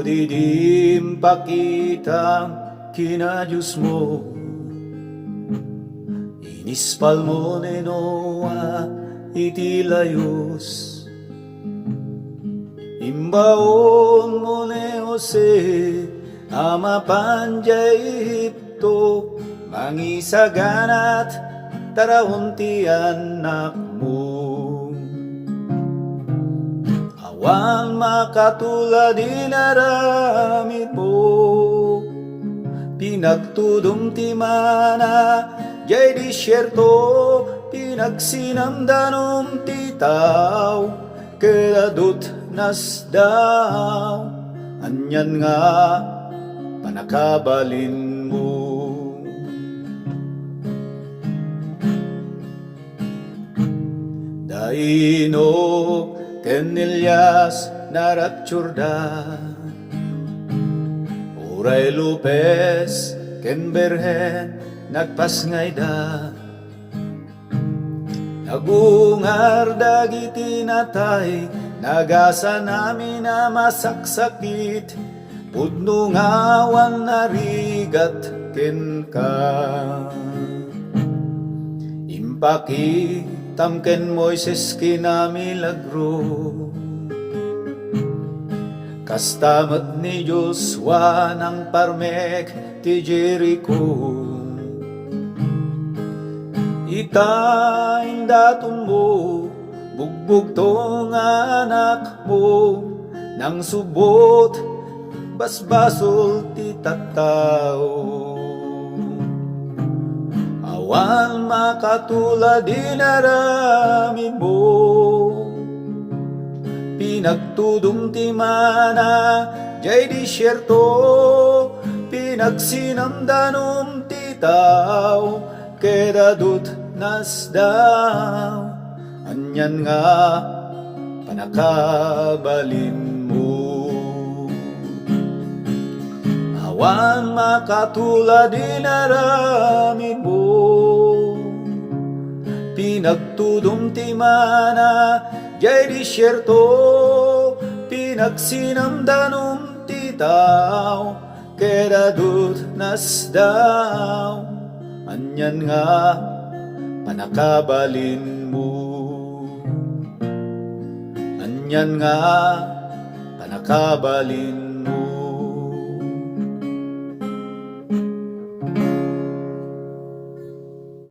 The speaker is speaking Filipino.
didim pakitang kina Diyos mo. Inispal mo ni Noah iti layos, imbaon mo ni Jose ama panjay Ehipto, mangisaganat taraon ti anak mo. Awan makatulad dinaramid mo, pinagtudom ti mana jay disyerto, pinagsinamdanom ti tao, kedadot nas daw, anyan nga panakabalin mo. Daino ken Elias naratsurda, Uray Lopez ken Berhen nagpasngayda, nagungar dagiti natay, nagasa namin na masaksakit, pudno ngawan narigat ken ka. Impaki tamken Moises kinamilagro, kastamat ni Joshua ng parmek ti Jericho. Itaing daton mo, bugbog tong anak mo, nang subot basbasol ti tattao. Awan makatulad dinaramid mo, pinagtudom ti mana jay disyerto, pinagsinamdanom ti tao, kedadot nas daw, anyan nga panakabalin mo. Awan makatulad dinaramid mo, pinagtudom ti mana jay disyerto, pinagsinamdanom ti tao, kedadot nas daw, anyan nga panakabalin mo. Anyan nga panakabalin